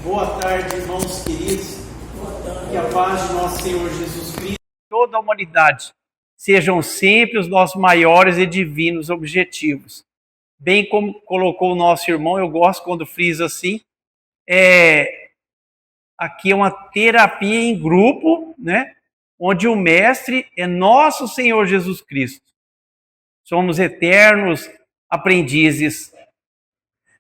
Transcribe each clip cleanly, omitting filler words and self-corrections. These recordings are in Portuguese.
Boa tarde, irmãos queridos. Que a paz de nosso Senhor Jesus Cristo, toda a humanidade, sejam sempre os nossos maiores e divinos objetivos. Bem como colocou o nosso irmão, eu gosto quando frisa assim, aqui é uma terapia em grupo, né? Onde o mestre é nosso Senhor Jesus Cristo. Somos eternos aprendizes.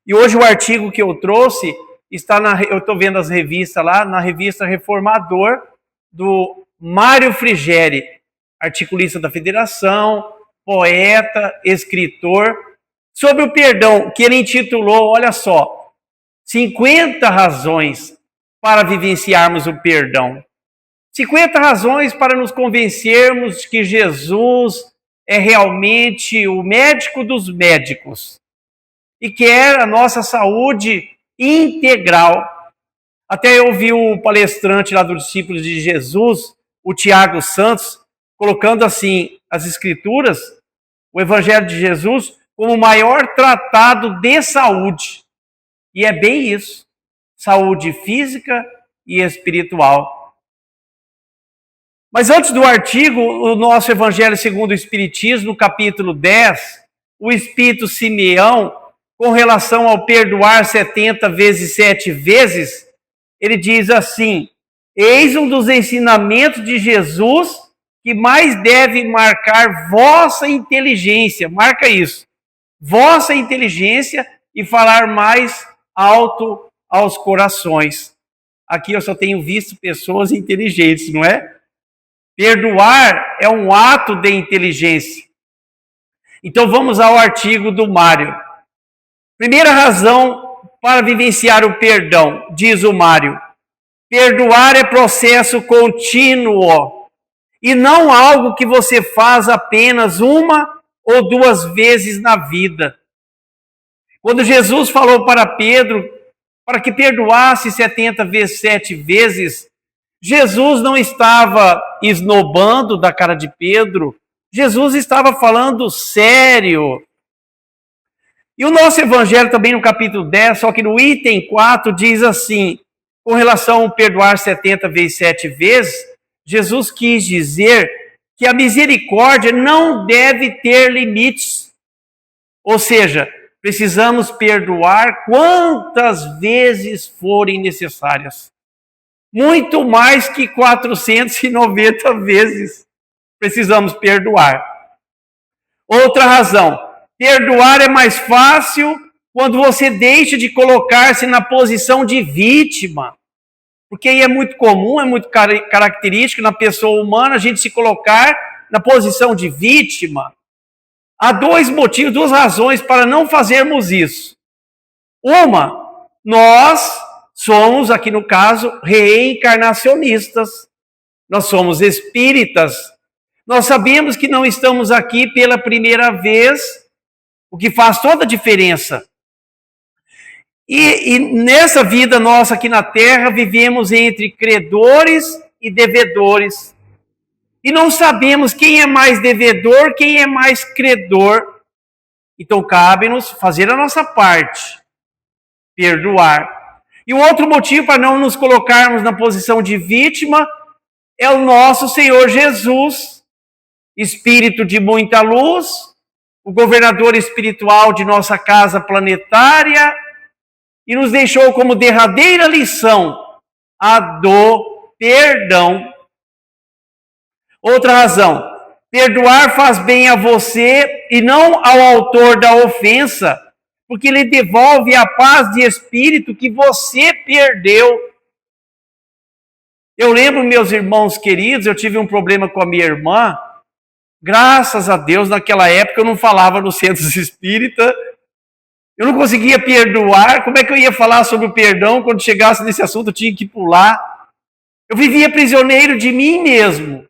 E hoje o artigo que eu trouxe está eu estou vendo as revistas lá, na revista Reformador, do Mário Frigeri, articulista da Federação, poeta, escritor, sobre o perdão, que ele intitulou, olha só, 50 razões para vivenciarmos o perdão. 50 razões para nos convencermos que Jesus é realmente o médico dos médicos e quer a nossa saúde integral. Até eu vi o palestrante lá dos discípulos de Jesus, o Tiago Santos, colocando assim as escrituras, o Evangelho de Jesus, como o maior tratado de saúde. E é bem isso, saúde física e espiritual. Mas antes do artigo, o nosso Evangelho segundo o Espiritismo, no capítulo 10, o Espírito Simeão, com relação ao perdoar 70 vezes 7 vezes, ele diz assim: eis um dos ensinamentos de Jesus que mais deve marcar vossa inteligência, marca isso, vossa inteligência, e falar mais alto aos corações. Aqui eu só tenho visto pessoas inteligentes, não é? Perdoar é um ato de inteligência. Então vamos ao artigo do Mário. Primeira razão para vivenciar o perdão, diz o Mário: perdoar é processo contínuo e não algo que você faz apenas uma ou duas vezes na vida. Quando Jesus falou para Pedro para que perdoasse 70 vezes 7 vezes, Jesus não estava esnobando da cara de Pedro, Jesus estava falando sério. E o nosso Evangelho também no capítulo 10, só que no item 4, diz assim, com relação ao perdoar 70 vezes 7 vezes, Jesus quis dizer que a misericórdia não deve ter limites. Ou seja, precisamos perdoar quantas vezes forem necessárias. Muito mais que 490 vezes precisamos perdoar. Outra razão, perdoar é mais fácil quando você deixa de colocar-se na posição de vítima. Porque aí é muito comum, é muito característico na pessoa humana a gente se colocar na posição de vítima. Há dois motivos, duas razões para não fazermos isso. Uma, nós somos, aqui no caso, reencarnacionistas. Nós somos espíritas. Nós sabemos que não estamos aqui pela primeira vez, o que faz toda a diferença. E nessa vida nossa aqui na Terra, vivemos entre credores e devedores. E não sabemos quem é mais devedor, quem é mais credor. Então cabe-nos fazer a nossa parte, perdoar. E o outro motivo para não nos colocarmos na posição de vítima é o nosso Senhor Jesus, Espírito de muita luz, o governador espiritual de nossa casa planetária, e nos deixou como derradeira lição a do perdão. Outra razão, perdoar faz bem a você e não ao autor da ofensa, porque ele devolve a paz de espírito que você perdeu. Eu lembro, meus irmãos queridos, eu tive um problema com a minha irmã. Graças a Deus, naquela época eu não falava no centro espírita. Eu não conseguia perdoar. Como é que eu ia falar sobre o perdão? Quando chegasse nesse assunto eu tinha que pular. Eu vivia prisioneiro de mim mesmo.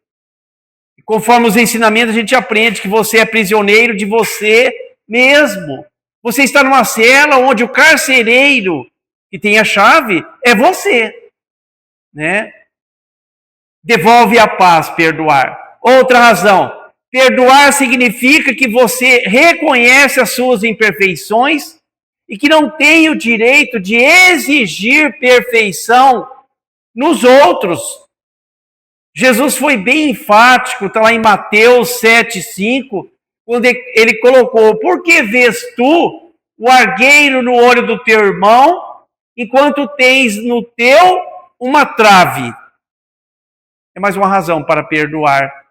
E conforme os ensinamentos a gente aprende que você é prisioneiro de você mesmo. Você está numa cela onde o carcereiro que tem a chave é você, né? Devolve a paz, perdoar. Outra razão, perdoar significa que você reconhece as suas imperfeições e que não tem o direito de exigir perfeição nos outros. Jesus foi bem enfático, está lá em Mateus 7,5, quando ele colocou: por que vês tu o argueiro no olho do teu irmão, enquanto tens no teu uma trave? É mais uma razão para perdoar.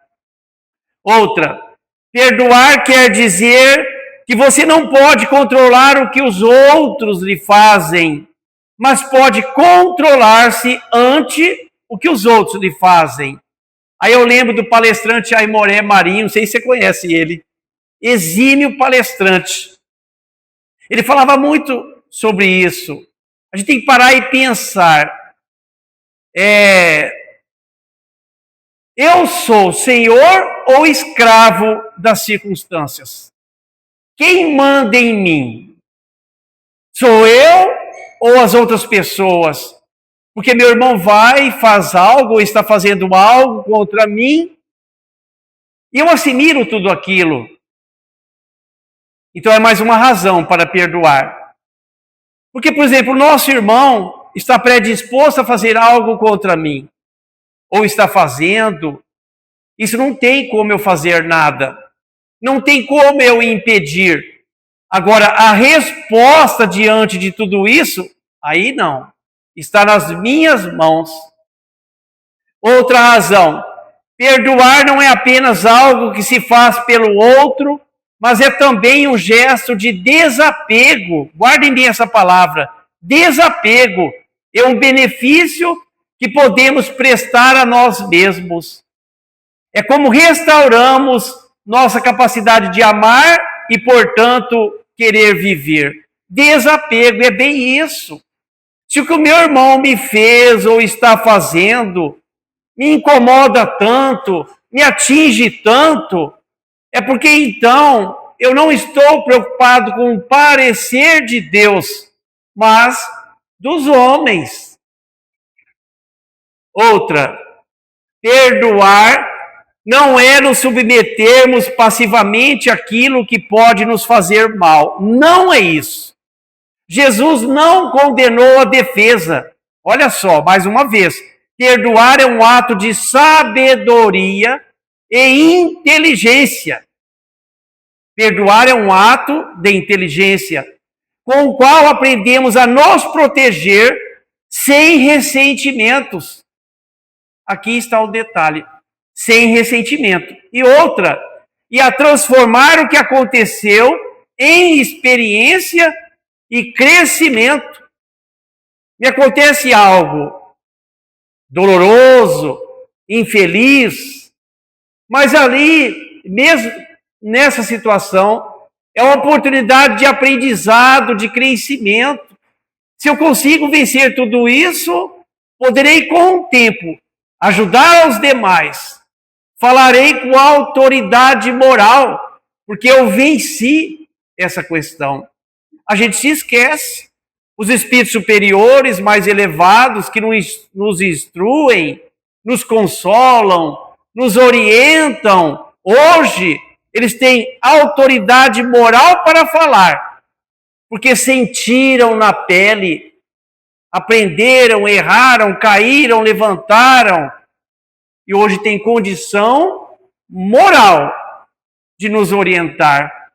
Outra, perdoar quer dizer que você não pode controlar o que os outros lhe fazem, mas pode controlar-se ante o que os outros lhe fazem. Aí eu lembro do palestrante Aimoré Marinho, não sei se você conhece ele, exímio palestrante. Ele falava muito sobre isso. A gente tem que parar e pensar. Eu sou senhor ou escravo das circunstâncias? Quem manda em mim? Sou eu ou as outras pessoas? Porque meu irmão vai e faz algo, ou está fazendo algo contra mim, e eu assimilo tudo aquilo. Então é mais uma razão para perdoar. Porque, por exemplo, o nosso irmão está predisposto a fazer algo contra mim, ou está fazendo, isso não tem como eu fazer nada. Não tem como eu impedir. Agora, a resposta diante de tudo isso, aí não. Está nas minhas mãos. Outra razão. Perdoar não é apenas algo que se faz pelo outro, mas é também um gesto de desapego. Guardem bem essa palavra. Desapego é um benefício que podemos prestar a nós mesmos. É como restauramos nossa capacidade de amar e, portanto, querer viver. Desapego é bem isso. Se o que o meu irmão me fez ou está fazendo me incomoda tanto, me atinge tanto, é porque então eu não estou preocupado com o parecer de Deus, mas dos homens. Outra, perdoar não é nos submetermos passivamente àquilo que pode nos fazer mal. Não é isso. Jesus não condenou a defesa. Olha só, mais uma vez. Perdoar é um ato de sabedoria e inteligência. Perdoar é um ato de inteligência, com o qual aprendemos a nos proteger sem ressentimentos. Aqui está o detalhe. Sem ressentimento. E outra, e a transformar o que aconteceu em experiência e crescimento. Me acontece algo doloroso, infeliz, mas ali, mesmo nessa situação, é uma oportunidade de aprendizado, de crescimento. Se eu consigo vencer tudo isso, poderei com o tempo ajudar os demais. Falarei com autoridade moral, porque eu venci essa questão. A gente se esquece. Os espíritos superiores, mais elevados, que nos instruem, nos consolam, nos orientam, hoje, eles têm autoridade moral para falar, porque sentiram na pele, aprenderam, erraram, caíram, levantaram, e hoje tem condição moral de nos orientar.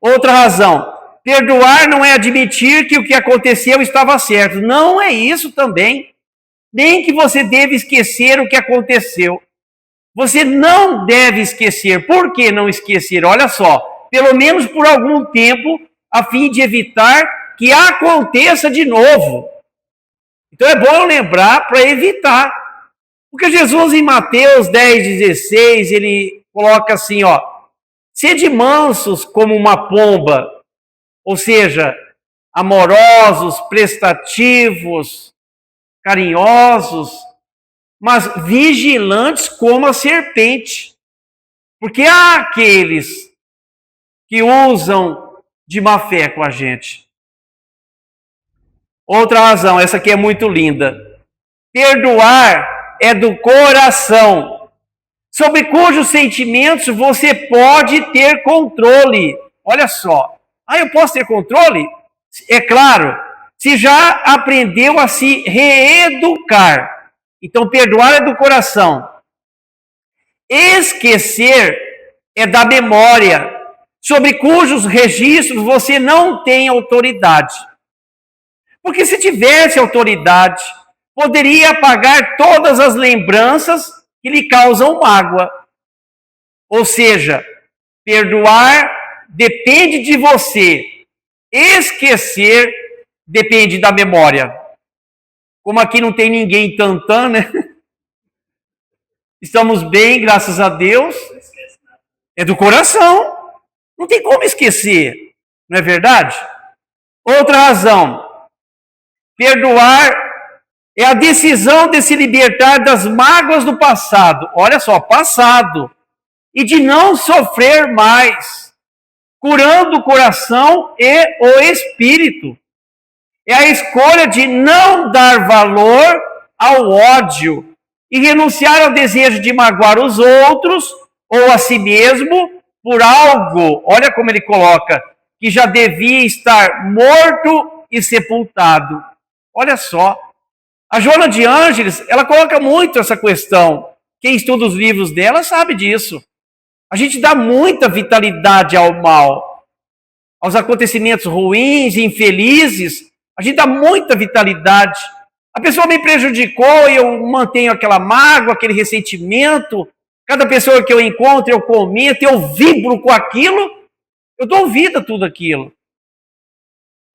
Outra razão, perdoar não é admitir que o que aconteceu estava certo. Não é isso também. Nem que você deve esquecer o que aconteceu. Você não deve esquecer. Por que não esquecer? Olha só, pelo menos por algum tempo, a fim de evitar que aconteça de novo. Então é bom lembrar para evitar. Porque Jesus, em Mateus 10,16, ele coloca assim, sede mansos como uma pomba, ou seja, amorosos, prestativos, carinhosos, mas vigilantes como a serpente. Porque há aqueles que usam de má fé com a gente. Outra razão, essa aqui é muito linda. Perdoar é do coração, sobre cujos sentimentos você pode ter controle. Olha só. Eu posso ter controle? É claro, se já aprendeu a se reeducar. Então, perdoar é do coração. Esquecer é da memória, sobre cujos registros você não tem autoridade. Porque se tivesse autoridade, poderia apagar todas as lembranças que lhe causam mágoa. Ou seja, perdoar depende de você. Esquecer depende da memória. Como aqui não tem ninguém tantã, né? Estamos bem, graças a Deus. É do coração. Não tem como esquecer. Não é verdade? Outra razão. Perdoar é a decisão de se libertar das mágoas do passado. Olha só, passado. E de não sofrer mais. Curando o coração e o espírito. É a escolha de não dar valor ao ódio e renunciar ao desejo de magoar os outros ou a si mesmo por algo, olha como ele coloca, que já devia estar morto e sepultado. Olha só. A Joana de Ângeles, ela coloca muito essa questão. Quem estuda os livros dela sabe disso. A gente dá muita vitalidade ao mal, aos acontecimentos ruins e infelizes. A gente dá muita vitalidade. A pessoa me prejudicou e eu mantenho aquela mágoa, aquele ressentimento. Cada pessoa que eu encontro, eu comento, eu vibro com aquilo. Eu dou vida a tudo aquilo.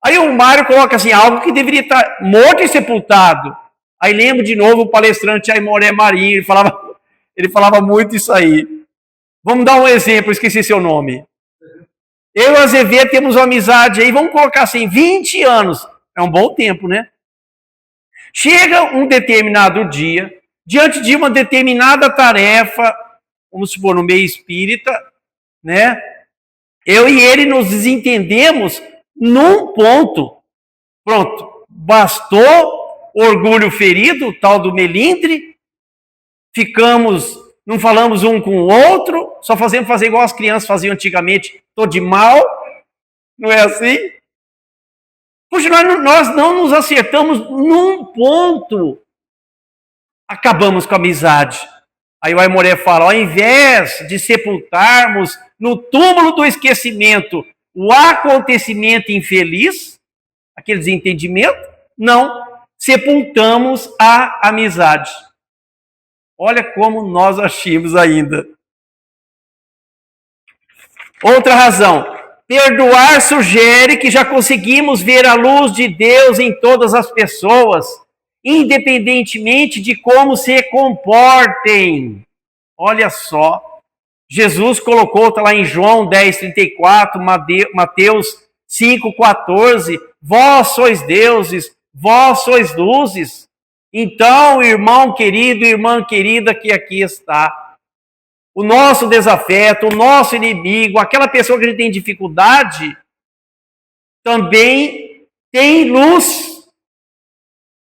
Aí o Mário coloca assim, algo que deveria estar morto e sepultado. Aí lembro de novo o palestrante Aimoré Marinho, ele falava muito isso aí. Vamos dar um exemplo, esqueci seu nome. Eu e o Azevedo temos uma amizade aí, vamos colocar assim, 20 anos. É um bom tempo, né? Chega um determinado dia, diante de uma determinada tarefa, vamos supor, no meio espírita, né? Eu e ele nos desentendemos num ponto. Pronto, bastou orgulho ferido, tal do melindre, não falamos um com o outro, só fazemos fazer igual as crianças faziam antigamente, tô de mal, não é assim? Poxa, nós não nos acertamos num ponto, acabamos com a amizade. Aí o Aimoré fala, ao invés de sepultarmos no túmulo do esquecimento o acontecimento infeliz, aquele desentendimento, não, sepultamos a amizade. Olha como nós achamos ainda. Outra razão. Perdoar sugere que já conseguimos ver a luz de Deus em todas as pessoas, independentemente de como se comportem. Olha só. Jesus colocou, está lá em João 10:34, Mateus 5:14, vós sois deuses, vós sois luzes. Então, irmão querido, irmã querida que aqui está, o nosso desafeto, o nosso inimigo, aquela pessoa que a gente tem dificuldade, também tem luz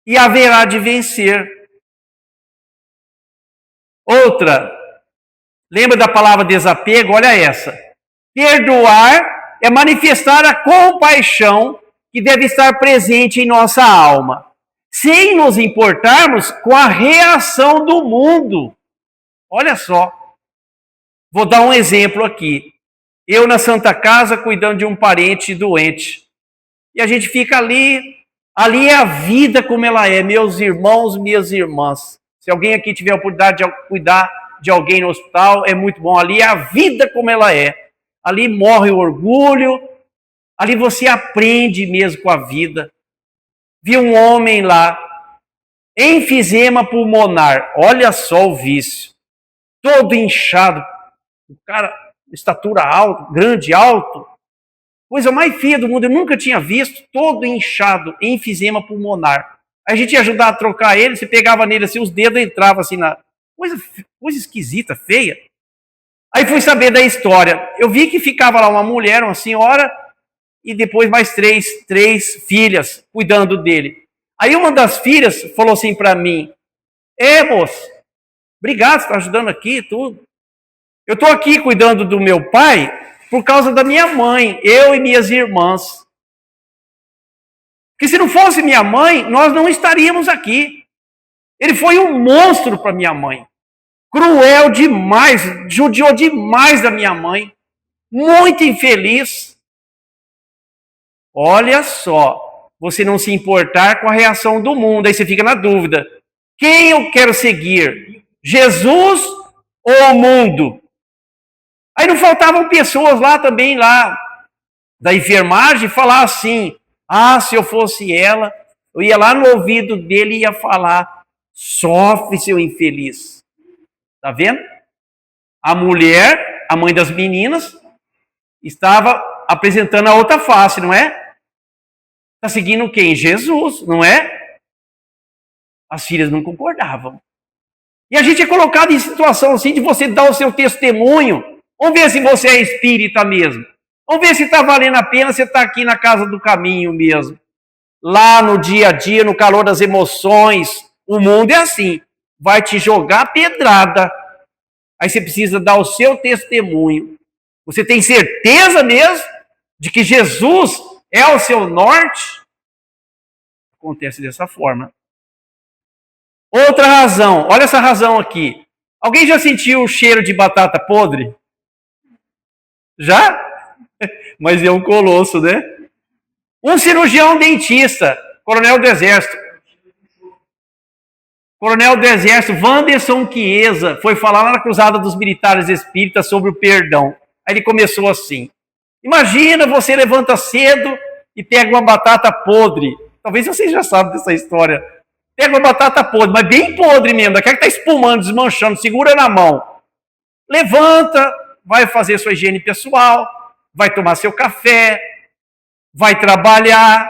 e haverá de vencer. Outra, lembra da palavra desapego? Olha essa. Perdoar é manifestar a compaixão que deve estar presente em nossa alma, sem nos importarmos com a reação do mundo. Olha só. Vou dar um exemplo aqui. Eu na Santa Casa cuidando de um parente doente. E a gente fica ali. Ali é a vida como ela é, meus irmãos, minhas irmãs. Se alguém aqui tiver a oportunidade de cuidar de alguém no hospital, é muito bom. Ali é a vida como ela é. Ali morre o orgulho. Ali você aprende mesmo com a vida. Vi um homem lá, enfisema pulmonar. Olha só o vício. Todo inchado. O cara, estatura alta, grande, alto. Coisa mais feia do mundo. Eu nunca tinha visto. Todo inchado, enfisema pulmonar. Aí a gente ia ajudar a trocar ele. Você pegava nele assim, os dedos entravam assim na... Coisa esquisita, feia. Aí fui saber da história. Eu vi que ficava lá uma mulher, uma senhora, e depois mais três filhas cuidando dele. Aí uma das filhas falou assim para mim, moço, obrigado, você está ajudando aqui e tudo. Eu estou aqui cuidando do meu pai por causa da minha mãe, eu e minhas irmãs. Porque se não fosse minha mãe, nós não estaríamos aqui. Ele foi um monstro para minha mãe. Cruel demais, judiou demais da minha mãe. Muito infeliz. Olha só, você não se importar com a reação do mundo, aí você fica na dúvida. Quem eu quero seguir? Jesus ou o mundo? Aí não faltavam pessoas lá também, lá da enfermagem, falar assim, se eu fosse ela, eu ia lá no ouvido dele e ia falar, sofre, seu infeliz. Tá vendo? A mulher, a mãe das meninas, estava apresentando a outra face, não é? Está seguindo quem? Jesus, não é? As filhas não concordavam. E a gente é colocado em situação assim de você dar o seu testemunho. Vamos ver se você é espírita mesmo. Vamos ver se está valendo a pena você estar aqui na casa do caminho mesmo. Lá no dia a dia, no calor das emoções. O mundo é assim. Vai te jogar pedrada. Aí você precisa dar o seu testemunho. Você tem certeza mesmo de que Jesus é o seu norte? Acontece dessa forma. Outra razão, olha essa razão aqui. Alguém já sentiu o cheiro de batata podre? Já? Mas é um colosso, né? Um cirurgião dentista, coronel do Exército. Coronel do Exército, Wanderson Chiesa, foi falar lá na Cruzada dos Militares Espíritas sobre o perdão. Aí ele começou assim. Imagina, você levanta cedo e pega uma batata podre. Talvez vocês já sabem dessa história. Pega uma batata podre, mas bem podre mesmo, daquela que está espumando, desmanchando, segura na mão. Levanta, vai fazer sua higiene pessoal, vai tomar seu café, vai trabalhar,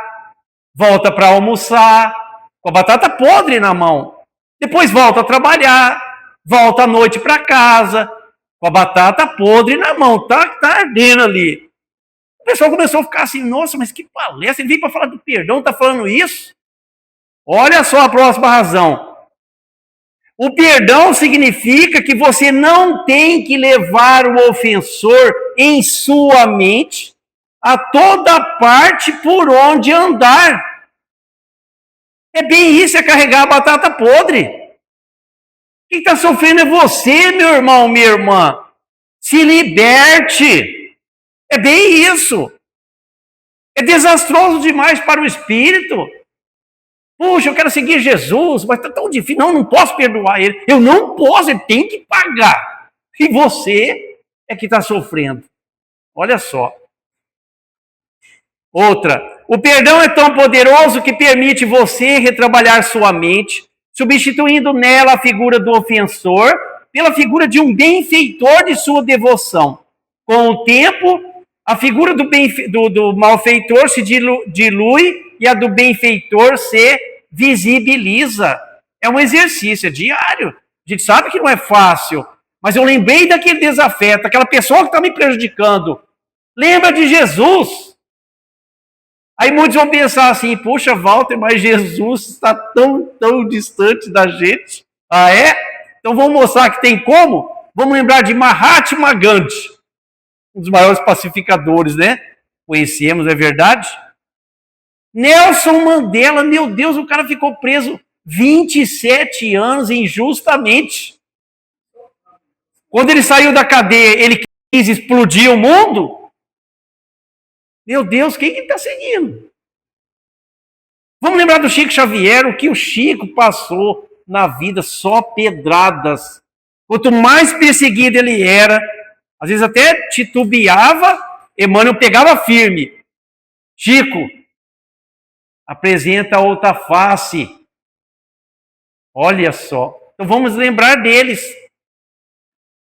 volta para almoçar, com a batata podre na mão. Depois volta a trabalhar, volta à noite para casa, com a batata podre na mão, tá ardendo ali. O pessoal começou a ficar assim, nossa, mas que palestra, ele veio para falar do perdão, tá falando isso? Olha só a próxima razão. O perdão significa que você não tem que levar o ofensor em sua mente a toda parte por onde andar. É bem isso, é carregar a batata podre. Quem está sofrendo é você, meu irmão, minha irmã. Se liberte. É bem isso. É desastroso demais para o espírito. Puxa, eu quero seguir Jesus, mas está tão difícil. Não posso perdoar ele. Eu não posso, ele tem que pagar. E você é que está sofrendo. Olha só. Outra. O perdão é tão poderoso que permite você retrabalhar sua mente, substituindo nela a figura do ofensor pela figura de um benfeitor de sua devoção. Com o tempo, a figura do malfeitor se dilui e a do benfeitor se visibiliza. É um exercício, é diário. A gente sabe que não é fácil, mas eu lembrei daquele desafeto, aquela pessoa que está me prejudicando. Lembra de Jesus. Aí muitos vão pensar assim, puxa, Walter, mas Jesus está tão distante da gente. Ah, é? Então vamos mostrar que tem como? Vamos lembrar de Mahatma Gandhi, um dos maiores pacificadores, né? Conhecemos, não é verdade? Nelson Mandela, meu Deus, o cara ficou preso 27 anos injustamente. Quando ele saiu da cadeia, ele quis explodir o mundo? Meu Deus, quem que está seguindo? Vamos lembrar do Chico Xavier, o que o Chico passou na vida, só pedradas. Quanto mais perseguido ele era, às vezes até titubeava, Emmanuel pegava firme. Chico, apresenta outra face. Olha só. Então vamos lembrar deles.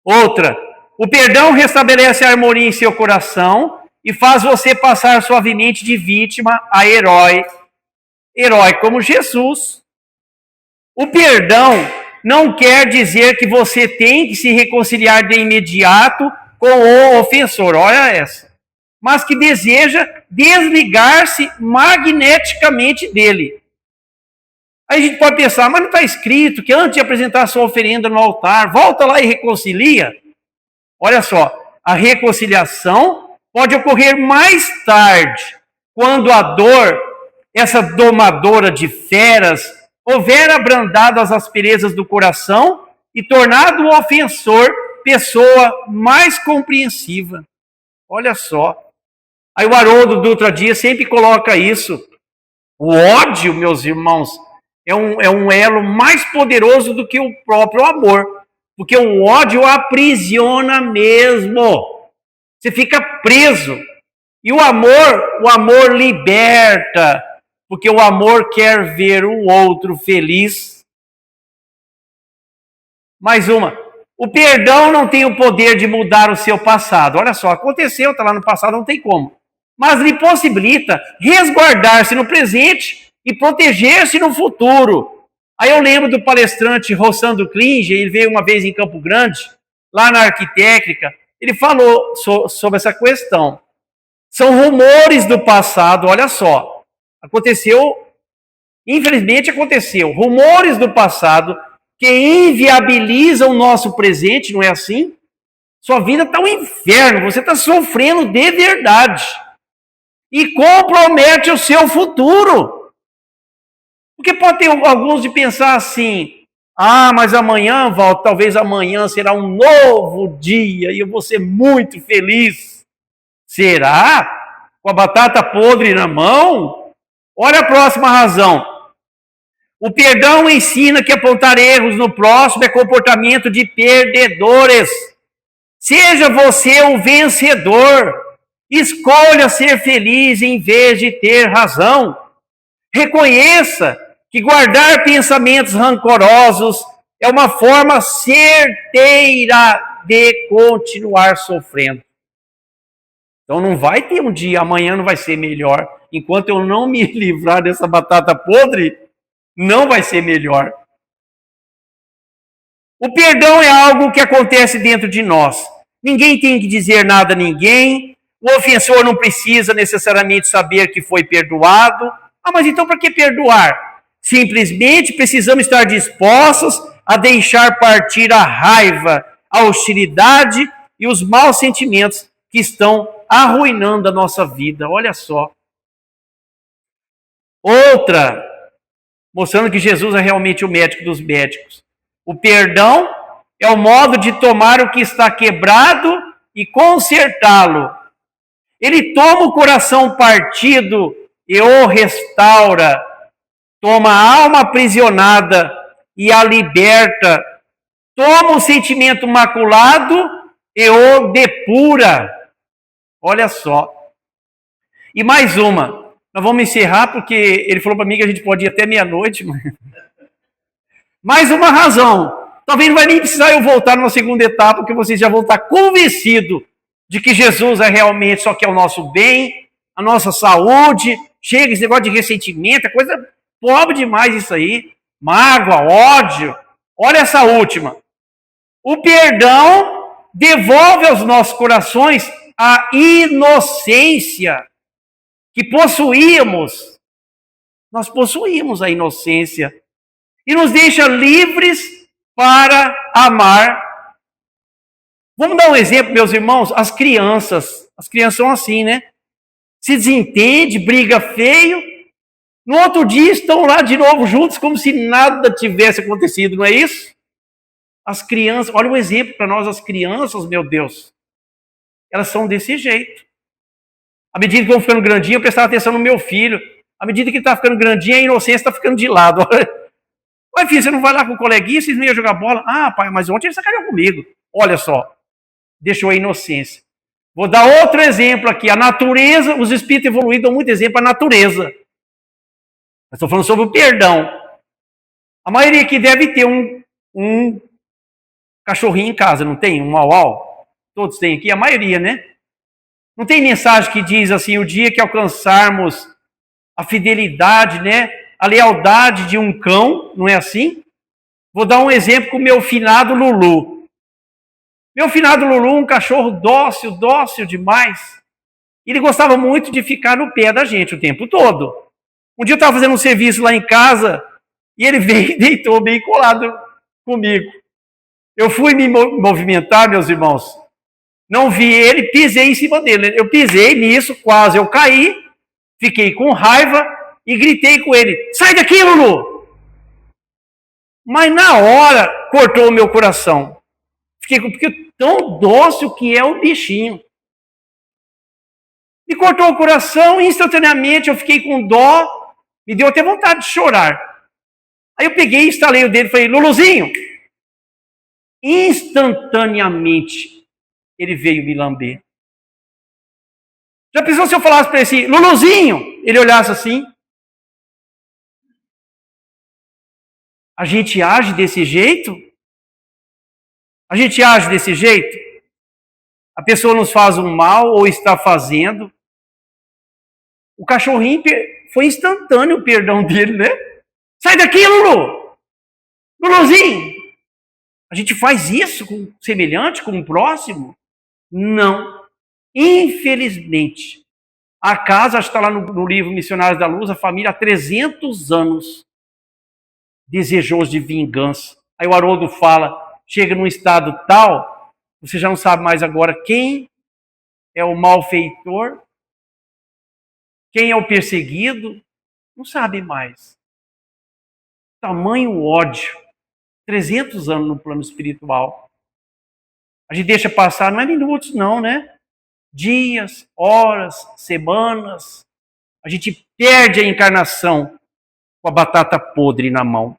Outra. O perdão restabelece a harmonia em seu coração e faz você passar suavemente de vítima a herói. Herói como Jesus. O perdão não quer dizer que você tem que se reconciliar de imediato com o ofensor. Olha essa. Mas que deseja desligar-se magneticamente dele. Aí a gente pode pensar, mas não está escrito que antes de apresentar a sua oferenda no altar, volta lá e reconcilia? Olha só, a reconciliação pode ocorrer mais tarde, quando a dor essa domadora de feras, houvera abrandado as asperezas do coração e tornado o ofensor pessoa mais compreensiva. Olha só. Aí o Haroldo Dutra Dias sempre coloca isso. O ódio, meus irmãos, é um elo mais poderoso do que o próprio amor. Porque o ódio aprisiona mesmo. Você fica preso. E o amor liberta. Porque o amor quer ver o outro feliz. Mais uma. O perdão não tem o poder de mudar o seu passado. Olha só, aconteceu, está lá no passado, não tem como. Mas lhe possibilita resguardar-se no presente e proteger-se no futuro. Aí eu lembro do palestrante Rossandro Klinger, ele veio uma vez em Campo Grande, lá na Arquitécnica, ele falou sobre essa questão. São rumores do passado, olha só. Aconteceu, infelizmente aconteceu, rumores do passado que inviabilizam o nosso presente, não é assim? Sua vida está um inferno, você está sofrendo de verdade. E compromete o seu futuro. Porque pode ter alguns de pensar assim, mas amanhã, Val, talvez amanhã será um novo dia e eu vou ser muito feliz. Será? Com a batata podre na mão? Olha a próxima razão. O perdão ensina que apontar erros no próximo é comportamento de perdedores. Seja você o vencedor. Escolha ser feliz em vez de ter razão. Reconheça que guardar pensamentos rancorosos é uma forma certeira de continuar sofrendo. Então não vai ter um dia, amanhã não vai ser melhor. Enquanto eu não me livrar dessa batata podre, não vai ser melhor. O perdão é algo que acontece dentro de nós. Ninguém tem que dizer nada a ninguém. O ofensor não precisa necessariamente saber que foi perdoado. Mas então para que perdoar? Simplesmente precisamos estar dispostos a deixar partir a raiva, a hostilidade e os maus sentimentos que estão arruinando a nossa vida. Olha só. Outra, mostrando que Jesus é realmente o médico dos médicos. O perdão é o modo de tomar o que está quebrado e consertá-lo. Ele toma o coração partido e o restaura. Toma a alma aprisionada e a liberta. Toma o sentimento maculado e o depura. Olha só. E mais uma. Nós vamos encerrar porque ele falou para mim que a gente pode ir até meia-noite. Mais uma razão. Talvez não vai nem precisar eu voltar numa segunda etapa, porque vocês já vão estar convencidos de que Jesus é realmente só quer o nosso bem, a nossa saúde. Chega esse negócio de ressentimento, é coisa pobre demais isso aí. Mágoa, ódio. Olha essa última. O perdão devolve aos nossos corações a inocência que possuíamos. Nós possuímos a inocência. E nos deixa livres para amar. Vamos dar um exemplo, meus irmãos? As crianças são assim, né? Se desentende, briga feio. No outro dia estão lá de novo juntos, como se nada tivesse acontecido, não é isso? As crianças, olha o exemplo para nós, as crianças, meu Deus. Elas são desse jeito. À medida que vão ficando grandinhos, eu prestava atenção no meu filho. À medida que ele está ficando grandinho, a inocência está ficando de lado. Ué, filho, você não vai lá com o coleguinha, vocês não iam jogar bola? Pai, mas ontem ele sacaneou comigo. Olha só, deixou a inocência. Vou dar outro exemplo aqui. A natureza, os espíritos evoluídos dão muito exemplo à natureza. Eu estou falando sobre o perdão. A maioria aqui deve ter um cachorrinho em casa, não tem? Um uau-uau? Todos têm aqui, a maioria, né? Não tem mensagem que diz assim, o dia que alcançarmos a fidelidade, né? A lealdade de um cão, não é assim? Vou dar um exemplo com o meu finado Lulu. Meu finado Lulu, um cachorro dócil demais. Ele gostava muito de ficar no pé da gente o tempo todo. Um dia eu estava fazendo um serviço lá em casa e ele veio e deitou bem colado comigo. Eu fui me movimentar, meus irmãos. Não vi ele, pisei em cima dele. Eu pisei nisso, quase eu caí, fiquei com raiva. e gritei com ele: sai daqui, Lulu! Mas na hora cortou o meu coração. Porque tão dócil que é o bichinho. Me cortou o coração, instantaneamente eu fiquei com dó, me deu até vontade de chorar. Aí eu peguei, instalei o dedo e falei: Luluzinho! Instantaneamente ele veio me lamber. Já pensou se eu falasse para ele assim: Luluzinho? Ele olhasse assim. A gente age desse jeito? A gente age desse jeito? A pessoa nos faz um mal ou está fazendo. O cachorrinho foi instantâneo o perdão dele, né? Sai daqui, Lulu! Luluzinho! A gente faz isso com o semelhante, com o próximo? Não. Infelizmente. A casa, está lá no livro Missionários da Luz, a família há 300 anos desejoso de vingança. Aí o Haroldo fala, chega num estado tal, você já não sabe mais agora quem é o malfeitor, quem é o perseguido, não sabe mais. Tamanho ódio. 300 anos no plano espiritual. A gente deixa passar, não é minutos não, né? Dias, horas, semanas. A gente perde a encarnação com a batata podre na mão.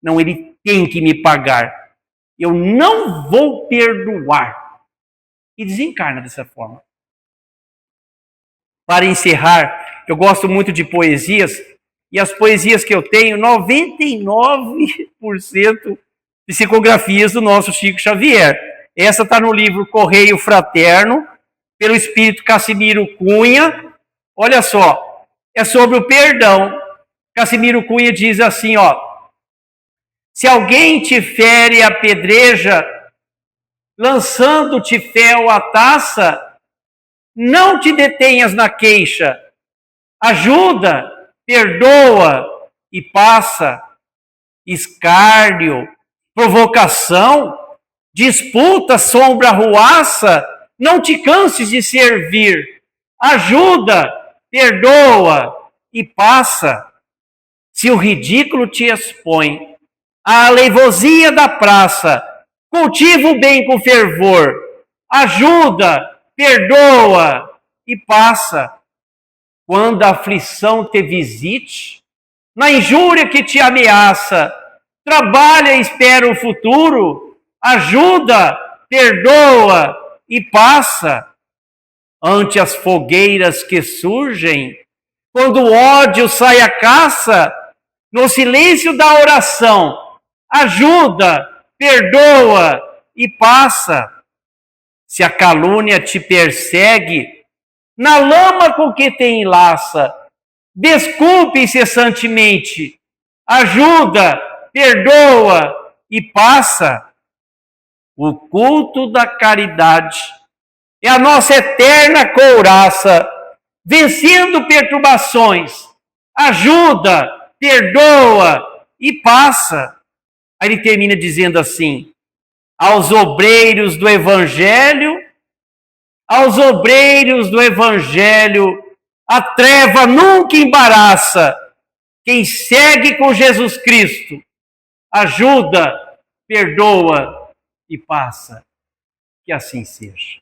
Não, ele tem que me pagar. Eu não vou perdoar. E desencarna dessa forma. Para encerrar, eu gosto muito de poesias, e as poesias que eu tenho, 99% psicografias do nosso Chico Xavier. Essa está no livro Correio Fraterno, pelo espírito Cassimiro Cunha. Olha só, é sobre o perdão. Cassimiro Cunha diz assim, ó: se alguém te fere a pedreja, lançando-te fel a taça, não te detenhas na queixa, ajuda, perdoa e passa. Escárnio, provocação, disputa, sombra, ruaça, não te canses de servir. Ajuda, perdoa e passa. Se o ridículo te expõe, a aleivosia da praça, cultiva o bem com fervor. Ajuda, perdoa e passa. Quando a aflição te visite, na injúria que te ameaça, trabalha e espera o futuro, ajuda, perdoa e passa. Ante as fogueiras que surgem, quando o ódio sai à caça, no silêncio da oração, ajuda, perdoa e passa. Se a calúnia te persegue, na lama com que te enlaça, desculpe incessantemente, ajuda, perdoa e passa. O culto da caridade é a nossa eterna couraça, vencendo perturbações, ajuda, perdoa e passa. Aí ele termina dizendo assim: aos obreiros do Evangelho, a treva nunca embaraça. Quem segue com Jesus Cristo, ajuda, perdoa e passa. Que assim seja.